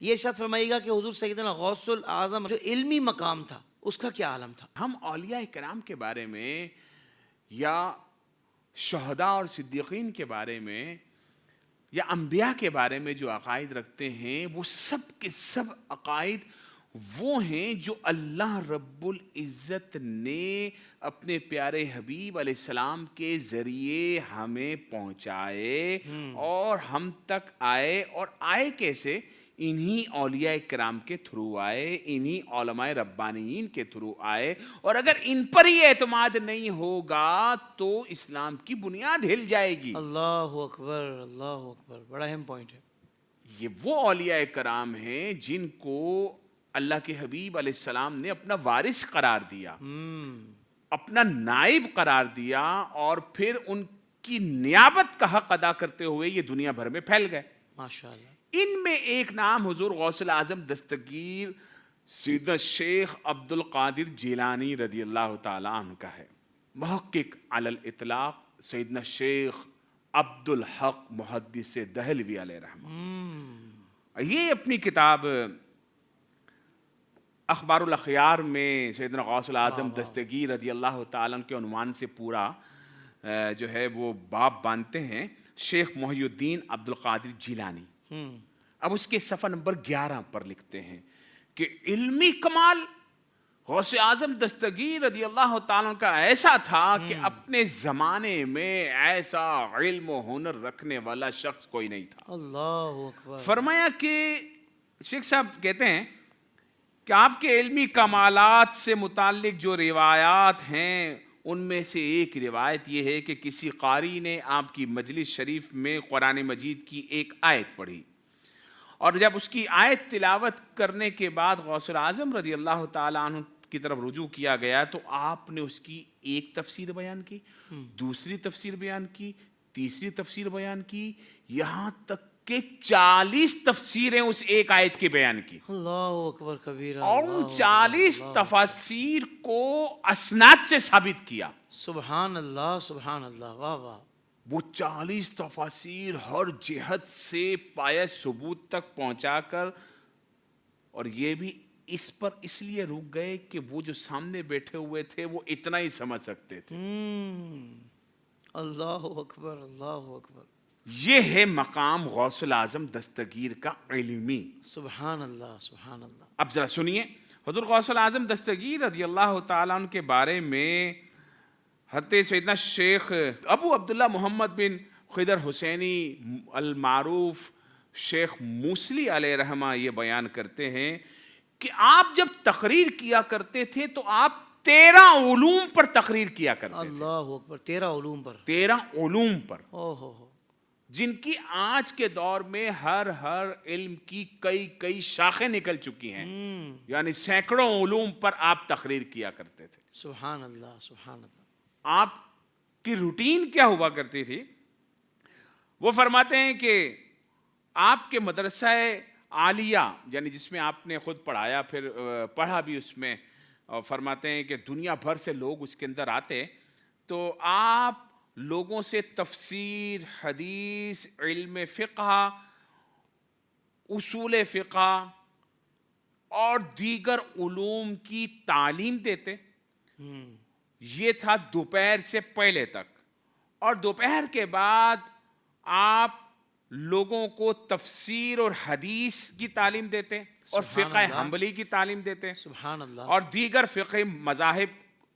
یہ ارشاد فرمائیے گا کہ حضور سیدنا غوث الاعظم جو علمی مقام تھا اس کا کیا عالم تھا؟ ہم اولیاء کرام کے بارے میں یا شہداء اور صدیقین کے بارے میں یا انبیاء کے بارے میں جو عقائد رکھتے ہیں وہ سب کے سب عقائد وہ ہیں جو اللہ رب العزت نے اپنے پیارے حبیب علیہ السلام کے ذریعے ہمیں پہنچائے اور ہم تک آئے. اور آئے کیسے؟ انہی اولیاء کرام کے تھرو آئے, انہی علماء ربانیین کے تھرو آئے. اور اگر ان پر ہی اعتماد نہیں ہوگا تو اسلام کی بنیاد ہل جائے گی. اللہ اکبر, اللہ اکبر, بڑا اہم پوائنٹ ہے. یہ وہ اولیاء کرام ہیں جن کو اللہ کے حبیب علیہ السلام نے اپنا وارث قرار دیا, اپنا نائب قرار دیا, اور پھر ان کی نیابت کا حق ادا کرتے ہوئے یہ دنیا بھر میں پھیل گئے. ماشاءاللہ. ان میں ایک نام حضور غوث الاعظم دستگیر سیدنا شیخ عبد القادر جیلانی رضی اللہ تعالیٰ عنہ کا ہے. محقق علی الاطلاق سیدنا شیخ عبد الحق محدث دہلوی علیہ رحمہ. یہ اپنی کتاب اخبار الاخیار میں سیدنا غوث الاعظم دستگیر رضی اللہ تعالیٰ عنہ کے عنوان سے پورا جو ہے وہ باب باندھتے ہیں, شیخ محی الدین عبد القادر جیلانی. اب اس کے صفحہ نمبر 11 پر لکھتے ہیں کہ علمی کمال غوث اعظم دستگیر رضی اللہ تعالیٰ کا ایسا تھا کہ اپنے زمانے میں ایسا علم و ہنر رکھنے والا شخص کوئی نہیں تھا. اللہ اکبر. فرمایا کہ شیخ صاحب کہتے ہیں کہ آپ کے علمی کمالات سے متعلق جو روایات ہیں ان میں سے ایک روایت یہ ہے کہ کسی قاری نے آپ کی مجلس شریف میں قرآن مجید کی ایک آیت پڑھی, اور جب اس کی آیت تلاوت کرنے کے بعد غوث الاعظم رضی اللہ تعالیٰ عنہ کی طرف رجوع کیا گیا تو آپ نے اس کی ایک تفسیر بیان کی, دوسری تفسیر بیان کی, تیسری تفسیر بیان کی, یہاں تک کہ 40 تفسیریں اس ایک آیت کی بیان کی. اللہ اکبر کبیرہ. اور ان 40 تفاسیر کو اسناد سے ثابت کیا. سبحان اللہ, سبحان اللہ, واہ واہ. وہ 40 تفاسیر ہر جہت سے پایہ ثبوت تک پہنچا کر, اور یہ بھی اس پر اس لیے رک گئے کہ وہ جو سامنے بیٹھے ہوئے تھے وہ اتنا ہی سمجھ سکتے تھے. اللہ اکبر, اللہ اکبر. یہ ہے مقام غوث الاعظم دستگیر کا علمی. سبحان اللہ, سبحان اللہ. اب ذرا سنیے حضور غوث الاعظم دستگیر رضی اللہ تعالیٰ عنہ کے بارے میں حضرت سیدنا شیخ ابو عبداللہ محمد بن خضر حسینی المعروف شیخ موصلی علیہ رحمہ یہ بیان کرتے ہیں کہ آپ جب تقریر کیا کرتے تھے تو آپ 13 علوم پر تقریر کیا کرتے تھے. اللہ اکبر. 13 علوم پر. 13 علوم پر, اوہ جن کی آج کے دور میں ہر علم کی کئی شاخیں نکل چکی ہیں. یعنی سینکڑوں علوم پر آپ تقریر کیا کرتے تھے. سبحان اللہ, سبحان اللہ. آپ کی روٹین کیا ہوا کرتی تھی؟ وہ فرماتے ہیں کہ آپ کے مدرسہ عالیہ یعنی جس میں آپ نے خود پڑھایا پھر پڑھا بھی اس میں, اور فرماتے ہیں کہ دنیا بھر سے لوگ اس کے اندر آتے تو آپ لوگوں سے تفسیر, حدیث, علم فقہ, اصول فقہ اور دیگر علوم کی تعلیم دیتے. یہ تھا دوپہر سے پہلے تک, اور دوپہر کے بعد آپ لوگوں کو تفسیر اور حدیث کی تعلیم دیتے اور فقہ حنبلی کی تعلیم دیتے. سبحان اللہ. اور دیگر فقہ مذاہب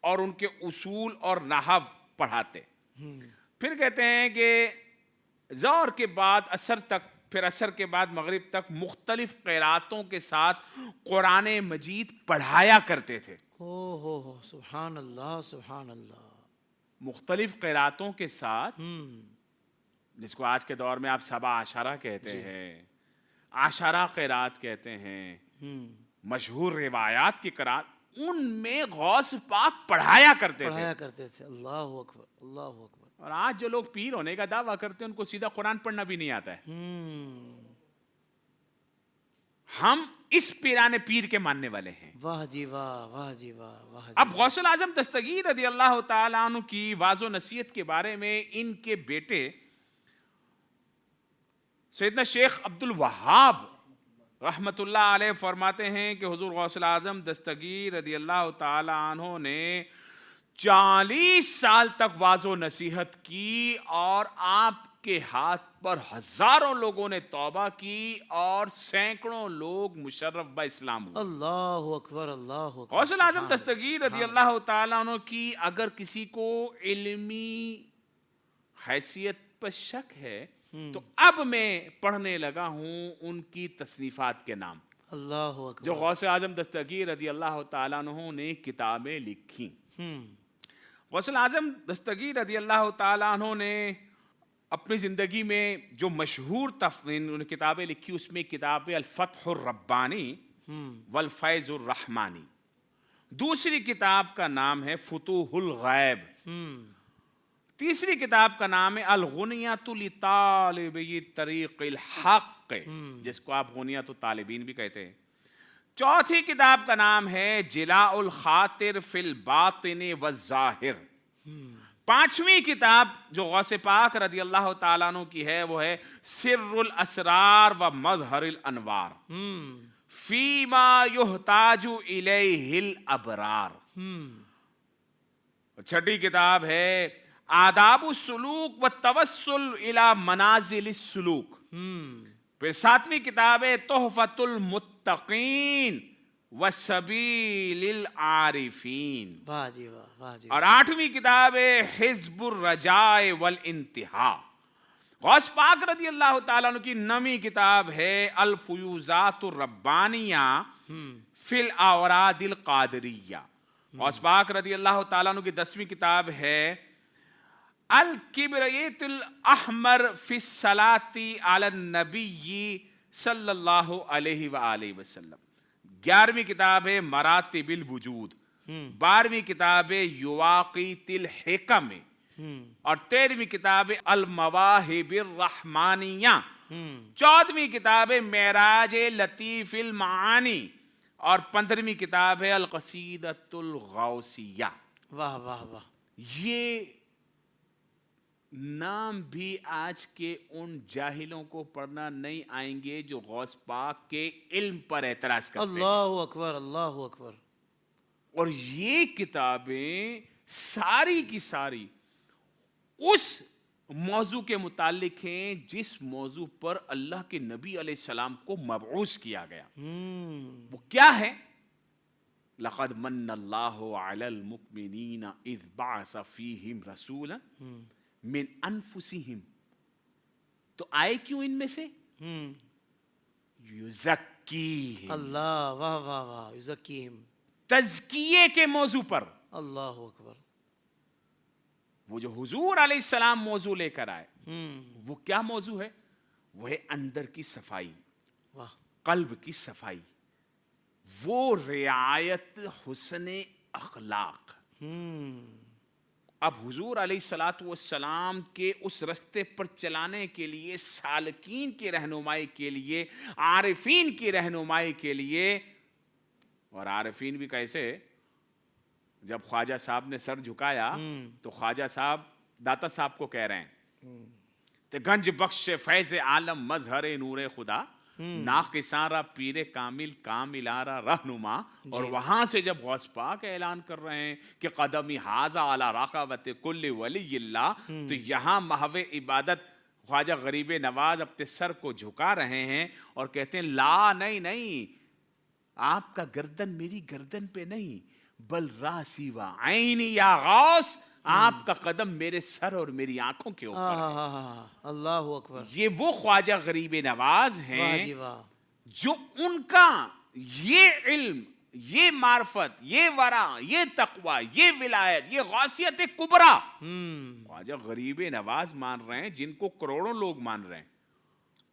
اور ان کے اصول اور نحو پڑھاتے. پھر کہتے ہیں کہ ظہر کے بعد عصر تک, پھر عصر کے بعد مغرب تک مختلف قراتوں کے ساتھ قرآن مجید پڑھایا کرتے تھے. ہو سبحان اللہ, سبحان اللہ. مختلف قراتوں کے ساتھ, جس کو آج کے دور میں آپ سبع عشرہ کہتے ہیں, عشرہ قرات کہتے ہیں, مشہور روایات کی قرات, ان میں غوث پاک پڑھایا کرتے تھے. اللہ اکبر, اللہ اکبر. اور آج جو لوگ پیر ہونے کا دعویٰ کرتے ہیں ان کو سیدھا قرآن پڑھنا بھی نہیں آتا ہے. ہم اس پیرانے پیر کے ماننے والے ہیں. واہ جی واہ, واہ جی واہ, واہ جی. اب غوث الاعظم دستگیر رضی اللہ تعالیٰ عنہ کی واضح و نصیحت کے بارے میں ان کے بیٹے سیدنا شیخ عبد الوہاب رحمت اللہ علیہ فرماتے ہیں کہ حضور غوث اعظم دستگیر رضی اللہ تعالی عنہ نے 40 سال تک واعظ و نصیحت کی اور آپ کے ہاتھ پر ہزاروں لوگوں نے توبہ کی اور سینکڑوں لوگ مشرف با اسلام ہوئے. اللہ اکبر، اللہ اکبر. غوث اعظم دستگیر رضی اللہ تعالیٰ عنہ کی اگر کسی کو علمی حیثیت پر شک ہے تو اب میں پڑھنے لگا ہوں ان کی تصنیفات کے نام اللہ اکبر. جو غوث اعظم دستگیر رضی اللہ تعالیٰ عنہ نے کتابیں لکھی. غوث اعظم دستگیر رضی اللہ تعالیٰ عنہ نے اپنی زندگی میں جو مشہور کتابیں لکھی اس میں کتاب الفتح الربانی والفیض الرحمانی. دوسری کتاب کا نام ہے فتوح الغیب. تیسری کتاب کا نام ہے الغنیۃ لطالبی طریق الحق جس کو آپ غنیۃ الطالبین بھی کہتے ہیں. چوتھی کتاب کا نام ہے جلاء الخاطر فی الباطن والظاہر. پانچویں کتاب جو غوث پاک رضی اللہ تعالیٰ عنہ کی ہے وہ ہے سر الاسرار و مظہر الانوار فیما یحتاج الیہ الابرار. چھٹی کتاب ہے آداب السلوک و توسل الی منازل السلوک. پھر ساتویں کتاب ہے تحفۃ المتقین وسبیل العارفین. واہ جی واہ، واہ جی. اور آٹھویں کتاب ہے حزب الرجاء والانتہاء. غوث پاک رضی اللہ تعالیٰ عنہ کی نویں کتاب ہے الفیوزات الربانیہ فی الاوراد القادریہ. غوث پاک رضی اللہ تعالیٰ عنہ کی 10ویں کتاب ہے الکبریت الاحمر فی الصلاۃ علی النبی صلی اللہ علیہ وآلہ وسلم. 11ویں کتاب ہے مراتب الوجود. 12ویں کتاب ہے یواقیت الحکم. اور 13ویں کتاب ہے المواہب الرحمانیہ. 14ویں کتاب ہے معراج لطیف المعانی. اور 15ویں کتاب ہے القصیدۃ الغوثیہ. واہ واہ واہ. یہ نام بھی آج کے ان جاہلوں کو پڑھنا نہیں آئیں گے جو غوث پاک کے علم پر اعتراض کرتے ہیں. اللہ اکبر، اللہ اکبر. اور یہ کتابیں ساری کی ساری اس موضوع کے متعلق ہیں جس موضوع پر اللہ کے نبی علیہ السلام کو مبعوث کیا گیا. وہ کیا ہے؟ لقد من اللہ علی المؤمنین اذ بعث فیہم رسولا من انفسہم. تو آئے کیوں ان میں سے؟ یزکیہم. اللہ، واہ واہ واہ. یزکیہم، تزکیے کے موضوع پر. اللہ اکبر. وہ جو حضور علیہ السلام موضوع لے کر آئے وہ کیا موضوع ہے؟ وہ ہے اندر کی صفائی، واہ. قلب کی صفائی، وہ رعایت حسن اخلاق. اب حضور علیہ الصلاۃ والسلام کے اس رستے پر چلانے کے لیے، سالکین کی رہنمائی کے لیے، عارفین کی رہنمائی کے لیے، اور عارفین بھی کیسے؟ جب خواجہ صاحب نے سر جھکایا تو خواجہ صاحب داتا صاحب کو کہہ رہے ہیں کہ گنج بخش فیض عالم مظہر نور خدا ناقصارہ پیر کامل کاملارہ رہنما. اور وہاں سے جب غوث پاک اعلان کر رہے ہیں کہ قدمی حاضہ علی رقبۃ کل ولی اللہ، تو یہاں محو عبادت خواجہ غریب نواز اپنے سر کو جھکا رہے ہیں اور کہتے ہیں لا، نہیں، آپ کا گردن میری گردن پہ نہیں، بل راسی و عینی یا غوث، آپ کا قدم میرے سر اور میری آنکھوں کے اوپر ہے. اللہ اکبر. یہ وہ خواجہ غریب نواز ہیں جی واہ. جو ان کا یہ علم، یہ معرفت، یہ ورع، یہ تقوی، یہ ولایت، یہ غوثیت کبریٰ خواجہ غریب نواز مان رہے ہیں جن کو کروڑوں لوگ مان رہے ہیں.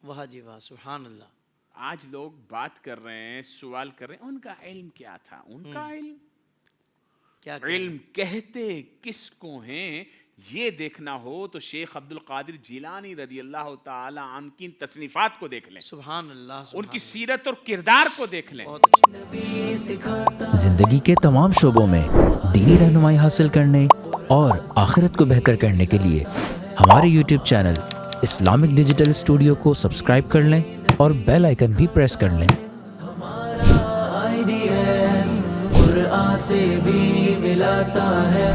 واہ جی واہ، سبحان اللہ. آج لوگ بات کر رہے ہیں، سوال کر رہے ہیں ان کا علم کیا تھا. ان کا علم علم کہتے کس کو ہیں یہ دیکھنا ہو تو شیخ عبد القادر جیلانی رضی اللہ تعالی عنہ کی تصنیفات کو دیکھ لیں، سبحان اللہ. ان کی سیرت اور کردار کو دیکھ لیں. زندگی کے تمام شعبوں میں دینی رہنمائی حاصل کرنے اور آخرت کو بہتر کرنے کے لیے ہمارے YouTube channel Islamic digital studio کو سبسکرائب کر لیں اور بیل آئکن بھی پریس کر لیں۔ IDS قرآن سے بھی ملاتا ہے۔